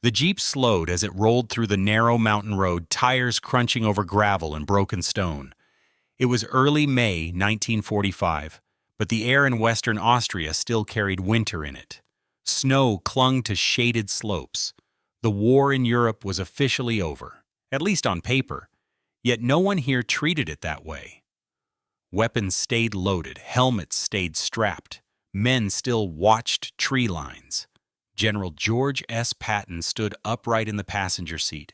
The jeep slowed as it rolled through the narrow mountain road, tires crunching over gravel and broken stone. It was early May 1945, but the air in western Austria still carried winter in it. Snow clung to shaded slopes. The war in Europe was officially over, at least on paper, yet no one here treated it that way. Weapons stayed loaded, helmets stayed strapped, men still watched tree lines. General George S. Patton stood upright in the passenger seat.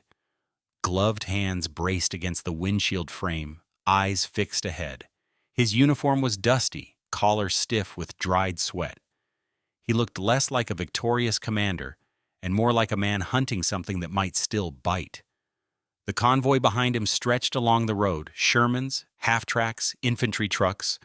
Gloved hands braced against the windshield frame, eyes fixed ahead. His uniform was dusty, collar stiff with dried sweat. He looked less like a victorious commander and more like a man hunting something that might still bite. The convoy behind him stretched along the road, Shermans, half-tracks, infantry trucks,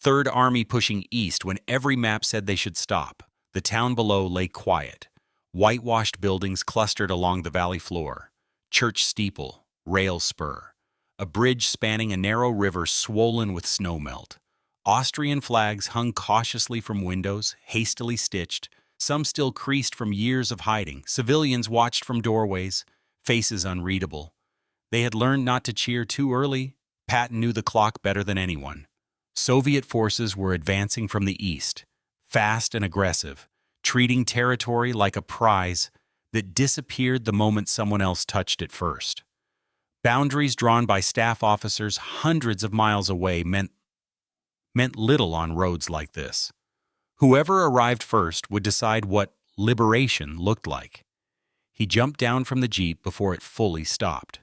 Third Army pushing east when every map said they should stop. The town below lay quiet. Whitewashed buildings clustered along the valley floor. Church steeple, rail spur. A bridge spanning a narrow river swollen with snowmelt. Austrian flags hung cautiously from windows, hastily stitched, some still creased from years of hiding. Civilians watched from doorways, faces unreadable. They had learned not to cheer too early. Patton knew the clock better than anyone. Soviet forces were advancing from the east, fast and aggressive, treating territory like a prize that disappeared the moment someone else touched it first. Boundaries drawn by staff officers hundreds of miles away meant little on roads like this. Whoever arrived first would decide what liberation looked like. He jumped down from the jeep before it fully stopped.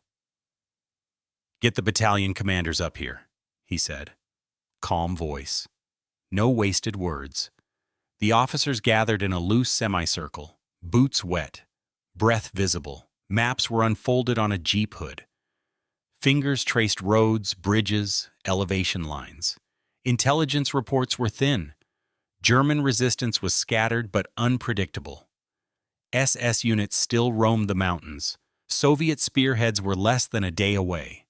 "Get the battalion commanders up here," he said. Calm voice. No wasted words. The officers gathered in a loose semicircle, boots wet, breath visible. Maps were unfolded on a jeep hood. Fingers traced roads, bridges, elevation lines. Intelligence reports were thin. German resistance was scattered but unpredictable. SS units still roamed the mountains. Soviet spearheads were less than a day away.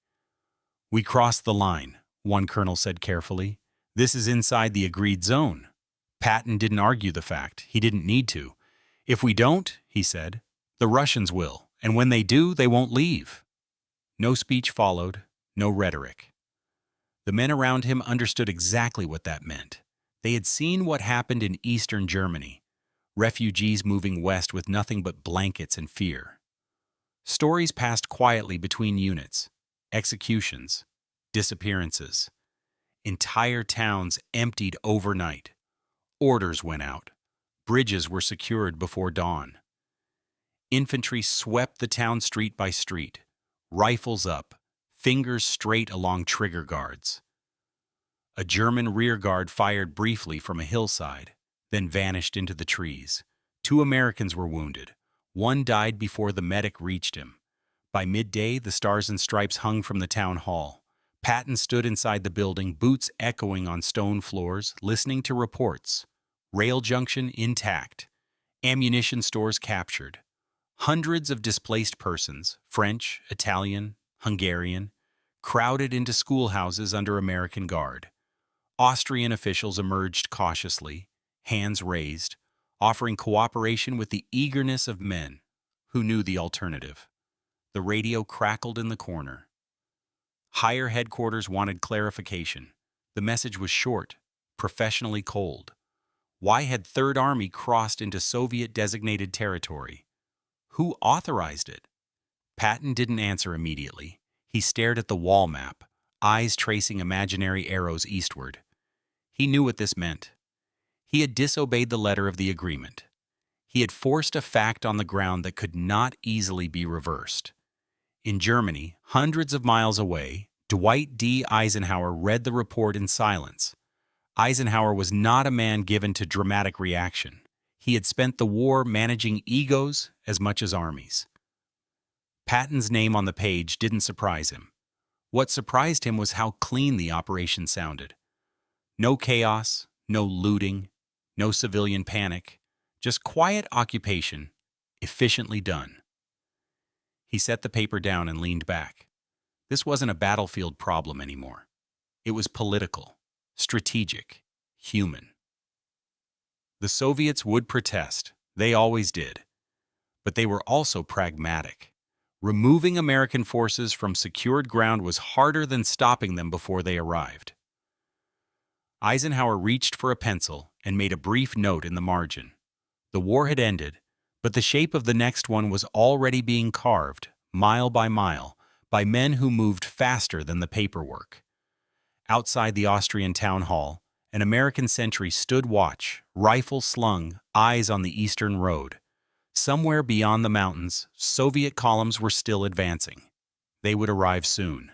"We crossed the line," one colonel said carefully. "This is inside the agreed zone." Patton didn't argue the fact. He didn't need to. "If we don't," he said, "the Russians will, and when they do, they won't leave." No speech followed, no rhetoric. The men around him understood exactly what that meant. They had seen what happened in eastern Germany, refugees moving west with nothing but blankets and fear. Stories passed quietly between units, executions, disappearances. Entire towns emptied overnight. Orders went out. Bridges were secured before dawn. Infantry swept the town street by street, rifles up, fingers straight along trigger guards. A German rear guard fired briefly from a hillside, then vanished into the trees. 2 Americans were wounded. One died before the medic reached him. By midday, the Stars and Stripes hung from the town hall. Patton stood inside the building, boots echoing on stone floors, listening to reports. Rail junction intact. Ammunition stores captured. Hundreds of displaced persons, French, Italian, Hungarian, crowded into schoolhouses under American guard. Austrian officials emerged cautiously, hands raised, offering cooperation with the eagerness of men who knew the alternative. The radio crackled in the corner. Higher headquarters wanted clarification. The message was short, professionally cold. Why had Third Army crossed into Soviet-designated territory? Who authorized it? Patton didn't answer immediately. He stared at the wall map, eyes tracing imaginary arrows eastward. He knew what this meant. He had disobeyed the letter of the agreement. He had forced a fact on the ground that could not easily be reversed. In Germany, hundreds of miles away, Dwight D. Eisenhower read the report in silence. Eisenhower was not a man given to dramatic reaction. He had spent the war managing egos as much as armies. Patton's name on the page didn't surprise him. What surprised him was how clean the operation sounded. No chaos, no looting, no civilian panic, just quiet occupation, efficiently done. He set the paper down and leaned back. This wasn't a battlefield problem anymore. It was political, strategic, human. The Soviets would protest. They always did. but they were also pragmatic. Removing American forces from secured ground was harder than stopping them before they arrived. Eisenhower reached for a pencil and made a brief note in the margin. The war had ended, but the shape of the next one was already being carved, mile by mile, by men who moved faster than the paperwork. Outside the Austrian town hall, an American sentry stood watch, rifle slung, eyes on the eastern road. Somewhere beyond the mountains, Soviet columns were still advancing. They would arrive soon.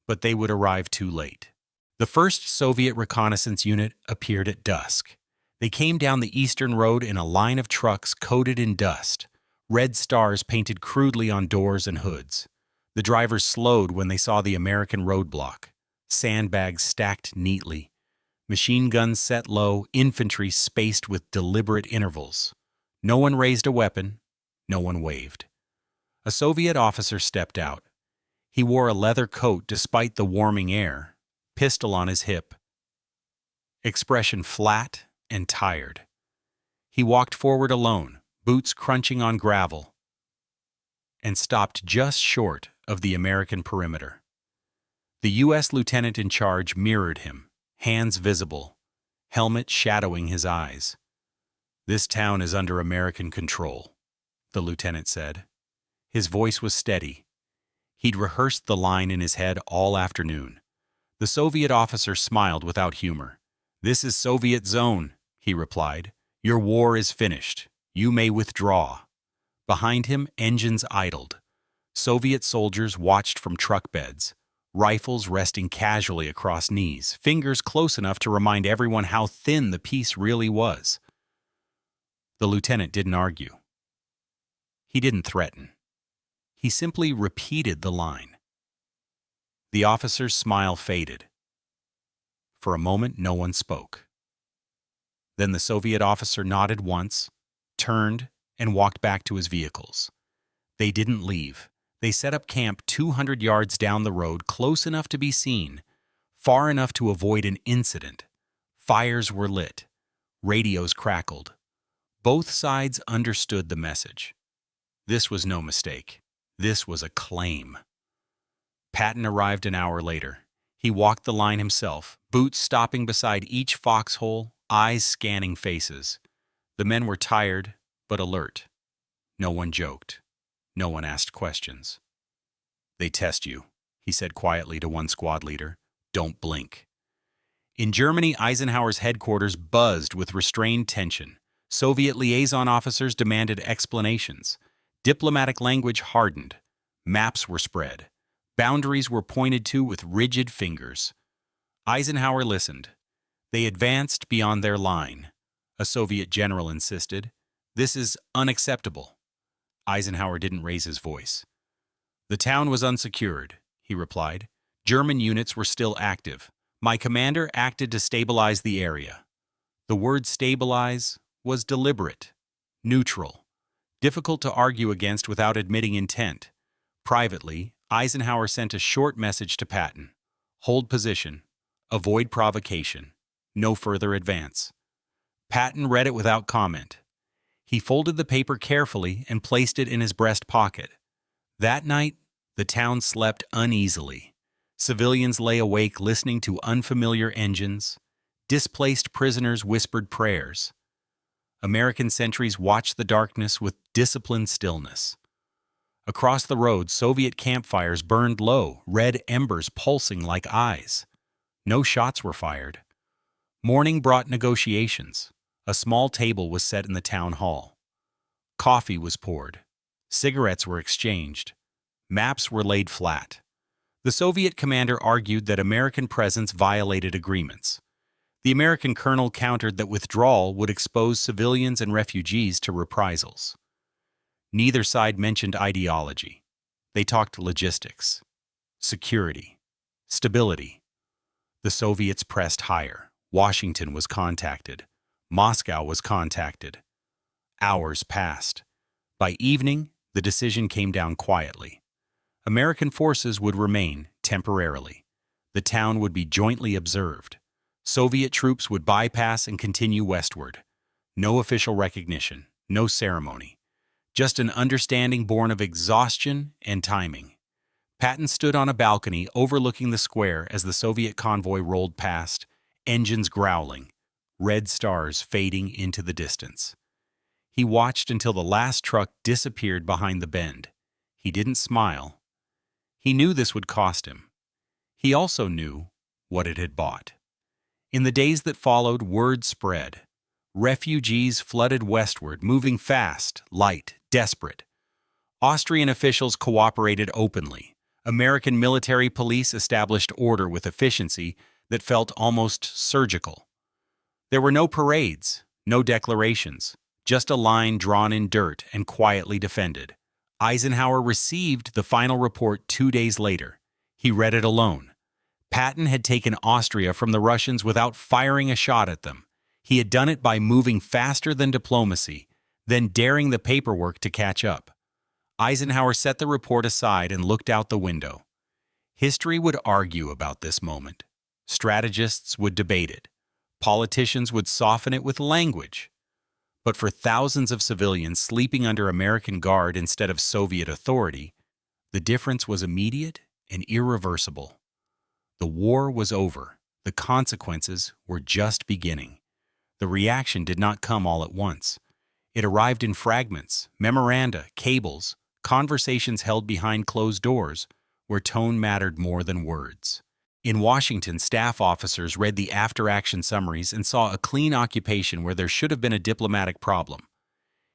But they would arrive too late. The first Soviet reconnaissance unit appeared at dusk. They came down the eastern road in a line of trucks coated in dust, red stars painted crudely on doors and hoods. The drivers slowed when they saw the American roadblock, sandbags stacked neatly, machine guns set low, infantry spaced with deliberate intervals. No one raised a weapon, no one waved. A Soviet officer stepped out. He wore a leather coat despite the warming air, pistol on his hip, expression flat and tired. He walked forward alone, boots crunching on gravel, and stopped just short of the American perimeter. The U.S. lieutenant in charge mirrored him, hands visible, helmet shadowing his eyes. "This town is under American control," the lieutenant said. His voice was steady. He'd rehearsed the line in his head all afternoon. The Soviet officer smiled without humor. "This is Soviet zone," he replied. "Your war is finished. You may withdraw." Behind him, engines idled. Soviet soldiers watched from truck beds, rifles resting casually across knees, fingers close enough to remind everyone how thin the peace really was. The lieutenant didn't argue. He didn't threaten. He simply repeated the line. The officer's smile faded. For a moment, no one spoke. Then the Soviet officer nodded once, turned, and walked back to his vehicles. They didn't leave. They set up camp 200 yards down the road, close enough to be seen, far enough to avoid an incident. Fires were lit. Radios crackled. Both sides understood the message. This was no mistake. This was a claim. Patton arrived an hour later. He walked the line himself, boots stopping beside each foxhole, eyes scanning faces. The men were tired, but alert. No one joked. No one asked questions. "They test you," he said quietly to one squad leader. "Don't blink." In Germany, Eisenhower's headquarters buzzed with restrained tension. Soviet liaison officers demanded explanations. Diplomatic language hardened. Maps were spread. Boundaries were pointed to with rigid fingers. Eisenhower listened. "They advanced beyond their line," a Soviet general insisted. "This is unacceptable." Eisenhower didn't raise his voice. "The town was unsecured," he replied. "German units were still active. My commander acted to stabilize the area." The word stabilize was deliberate, neutral, difficult to argue against without admitting intent. Privately, Eisenhower sent a short message to Patton. "Hold position. Avoid provocation. No further advance." Patton read it without comment. He folded the paper carefully and placed it in his breast pocket. That night, the town slept uneasily. Civilians lay awake listening to unfamiliar engines. Displaced prisoners whispered prayers. American sentries watched the darkness with disciplined stillness. Across the road, Soviet campfires burned low, red embers pulsing like eyes. No shots were fired. Morning brought negotiations. A small table was set in the town hall. Coffee was poured. Cigarettes were exchanged. Maps were laid flat. The Soviet commander argued that American presence violated agreements. The American colonel countered that withdrawal would expose civilians and refugees to reprisals. Neither side mentioned ideology. They talked logistics, security, stability. The Soviets pressed higher. Washington was contacted. Moscow was contacted. Hours passed. By evening, the decision came down quietly. American forces would remain temporarily. The town would be jointly observed. Soviet troops would bypass and continue westward. No official recognition, no ceremony. just an understanding born of exhaustion and timing. Patton stood on a balcony overlooking the square as the Soviet convoy rolled past, engines growling, red stars fading into the distance. He watched until the last truck disappeared behind the bend. He didn't smile. He knew this would cost him. He also knew what it had bought. In the days that followed, word spread. Refugees flooded westward, moving fast, light, desperate. Austrian officials cooperated openly. American military police established order with efficiency that felt almost surgical. There were no parades, no declarations, just a line drawn in dirt and quietly defended. Eisenhower received the final report 2 days later. He read it alone. Patton had taken Austria from the Russians without firing a shot at them. He had done it by moving faster than diplomacy, then daring the paperwork to catch up. Eisenhower set the report aside and looked out the window. History would argue about this moment. Strategists would debate it. Politicians would soften it with language. But for thousands of civilians sleeping under American guard instead of Soviet authority, the difference was immediate and irreversible. The war was over. The consequences were just beginning. The reaction did not come all at once. It arrived in fragments, memoranda, cables, conversations held behind closed doors, where tone mattered more than words. In Washington, staff officers read the after-action summaries and saw a clean occupation where there should have been a diplomatic problem.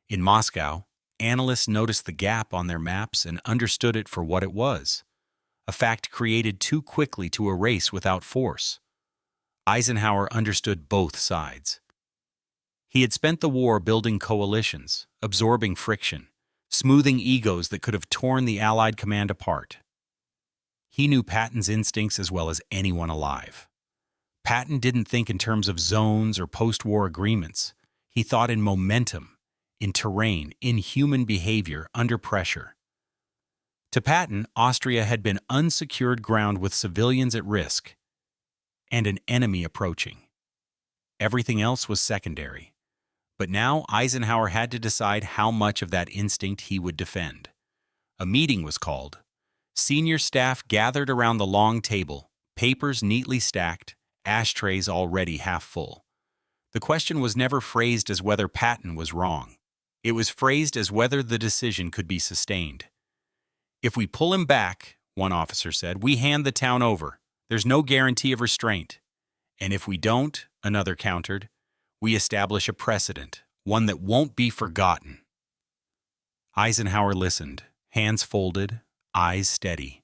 In Moscow, analysts noticed the gap on their maps and understood it for what it was, a fact created too quickly to erase without force. Eisenhower understood both sides. He had spent the war building coalitions, absorbing friction, smoothing egos that could have torn the Allied command apart. He knew Patton's instincts as well as anyone alive. Patton didn't think in terms of zones or post-war agreements. He thought in momentum, in terrain, in human behavior under pressure. To Patton, Austria had been unsecured ground with civilians at risk and an enemy approaching. Everything else was secondary. But now Eisenhower had to decide how much of that instinct he would defend. A meeting was called. Senior staff gathered around the long table, papers neatly stacked, ashtrays already half full. The question was never phrased as whether Patton was wrong. It was phrased as whether the decision could be sustained. "If we pull him back," one officer said, "we hand the town over. There's no guarantee of restraint. And if we don't," another countered, "we establish a precedent, one that won't be forgotten." Eisenhower listened, hands folded, eyes steady.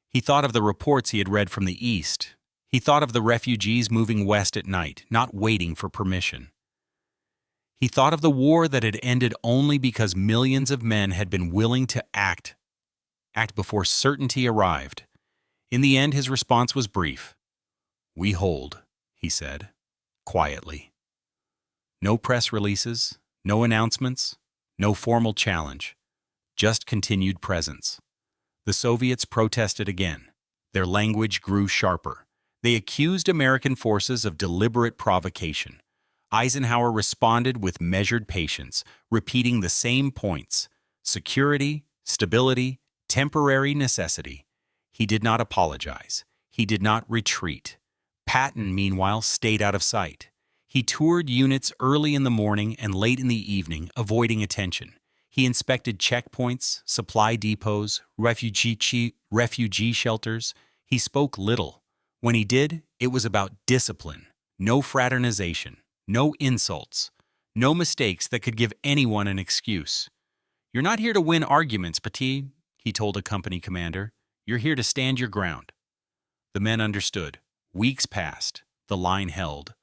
He thought of the reports he had read from the East. He thought of the refugees moving west at night, not waiting for permission. He thought of the war that had ended only because millions of men had been willing to act before certainty arrived. In the end, his response was brief. "We hold," he said, quietly. No press releases, no announcements, no formal challenge, just continued presence. The Soviets protested again. Their language grew sharper. They accused American forces of deliberate provocation. Eisenhower responded with measured patience, repeating the same points: security, stability, temporary necessity. He did not apologize. He did not retreat. Patton, meanwhile, stayed out of sight. He toured units early in the morning and late in the evening, avoiding attention. He inspected checkpoints, supply depots, refugee shelters. He spoke little. When he did, it was about discipline, no fraternization, no insults, no mistakes that could give anyone an excuse. "You're not here to win arguments, Petit," he told a company commander. "You're here to stand your ground." The men understood. Weeks passed. The line held.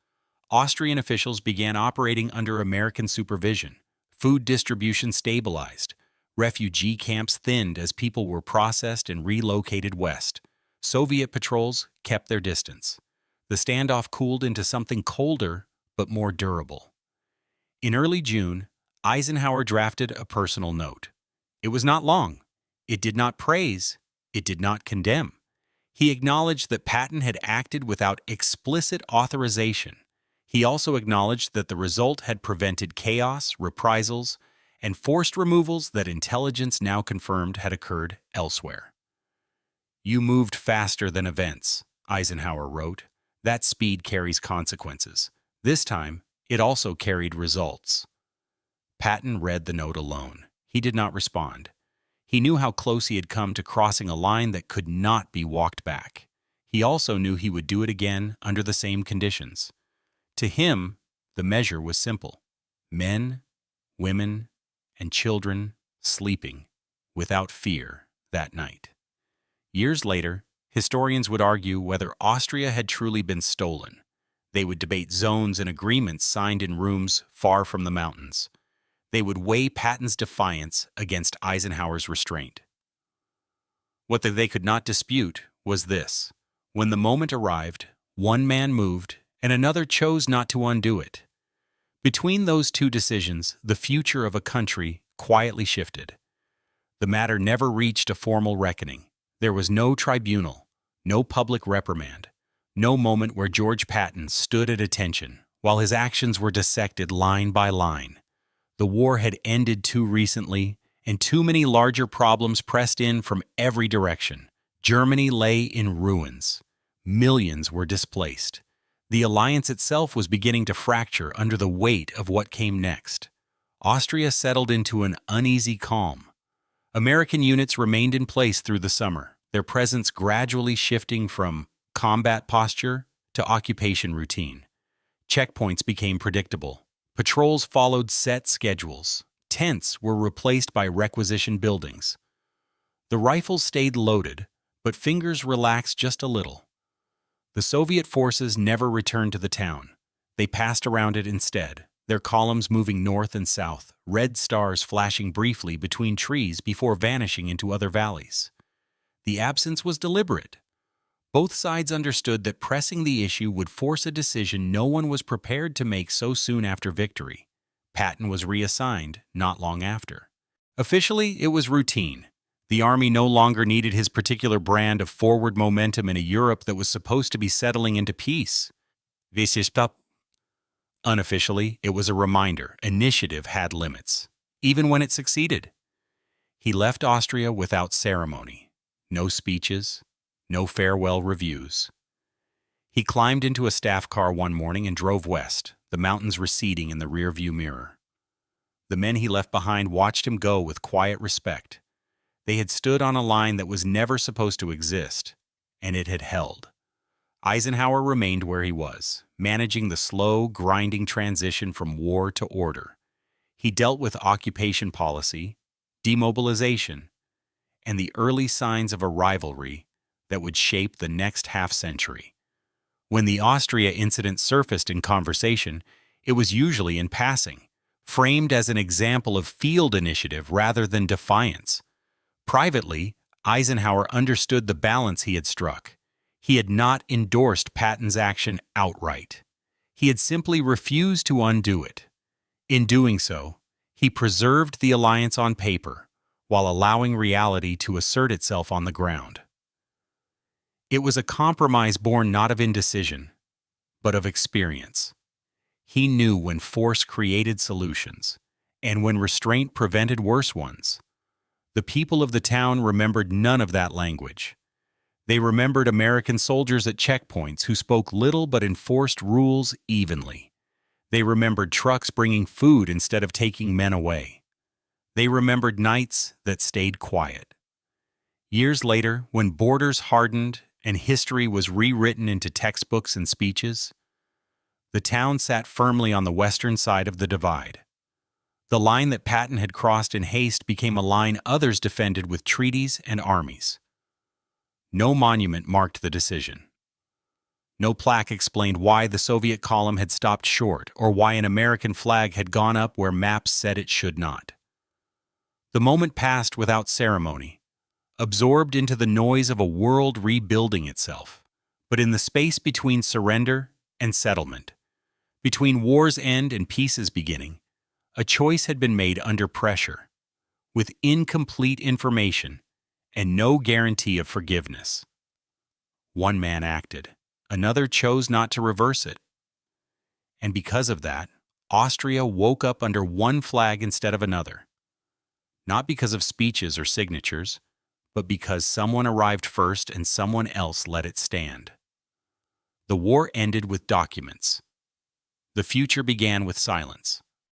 Austrian officials began operating under American supervision. Food distribution stabilized. Refugee camps thinned as people were processed and relocated west. Soviet patrols kept their distance. The standoff cooled into something colder but more durable. In early June, Eisenhower drafted a personal note. It was not long. It did not praise. It did not condemn. He acknowledged that Patton had acted without explicit authorization. He also acknowledged that the result had prevented chaos, reprisals, and forced removals that intelligence now confirmed had occurred elsewhere. "You moved faster than events," Eisenhower wrote. "That speed carries consequences. This time, it also carried results." Patton read the note alone. He did not respond. He knew how close he had come to crossing a line that could not be walked back. He also knew he would do it again under the same conditions. To him, the measure was simple: men, women, and children sleeping without fear that night. Years later, historians would argue whether Austria had truly been stolen. They would debate zones and agreements signed in rooms far from the mountains. They would weigh Patton's defiance against Eisenhower's restraint. What they could not dispute was this: when the moment arrived, one man moved and another chose not to undo it. Between those two decisions, the future of a country quietly shifted. The matter never reached a formal reckoning. There was no tribunal, no public reprimand, no moment where George Patton stood at attention while his actions were dissected line by line. The war had ended too recently, and too many larger problems pressed in from every direction. Germany lay in ruins. Millions were displaced. The alliance itself was beginning to fracture under the weight of what came next. Austria settled into an uneasy calm. American units remained in place through the summer, their presence gradually shifting from combat posture to occupation routine. Checkpoints became predictable. Patrols followed set schedules. Tents were replaced by requisition buildings. The rifles stayed loaded, but fingers relaxed just a little. The Soviet forces never returned to the town. They passed around it instead, their columns moving north and south, red stars flashing briefly between trees before vanishing into other valleys. The absence was deliberate. Both sides understood that pressing the issue would force a decision no one was prepared to make so soon after victory. Patton was reassigned not long after. Officially, it was routine. The army no longer needed his particular brand of forward momentum in a Europe that was supposed to be settling into peace. Unofficially, it was a reminder: initiative had limits, even when it succeeded. He left Austria without ceremony. No speeches, no farewell reviews. He climbed into a staff car one morning and drove west, the mountains receding in the rearview mirror. The men he left behind watched him go with quiet respect. They had stood on a line that was never supposed to exist, and it had held. Eisenhower remained where he was, managing the slow, grinding transition from war to order. He dealt with occupation policy, demobilization, and the early signs of a rivalry that would shape the next half-century. When the Austria incident surfaced in conversation, it was usually in passing, framed as an example of field initiative rather than defiance. Privately, Eisenhower understood the balance he had struck. He had not endorsed Patton's action outright. He had simply refused to undo it. In doing so, he preserved the alliance on paper, while allowing reality to assert itself on the ground. It was a compromise born not of indecision, but of experience. He knew when force created solutions, and when restraint prevented worse ones. The people of the town remembered none of that language. They remembered American soldiers at checkpoints who spoke little but enforced rules evenly. They remembered trucks bringing food instead of taking men away. They remembered nights that stayed quiet. Years later, when borders hardened and history was rewritten into textbooks and speeches, the town sat firmly on the western side of the divide. The line that Patton had crossed in haste became a line others defended with treaties and armies. No monument marked the decision. No plaque explained why the Soviet column had stopped short or why an American flag had gone up where maps said it should not. The moment passed without ceremony, absorbed into the noise of a world rebuilding itself. But in the space between surrender and settlement, between war's end and peace's beginning, a choice had been made under pressure, with incomplete information and no guarantee of forgiveness. One man acted, another chose not to reverse it. And because of that, Austria woke up under one flag instead of another, not because of speeches or signatures, but because someone arrived first and someone else let it stand. The war ended with documents. The future began with silence.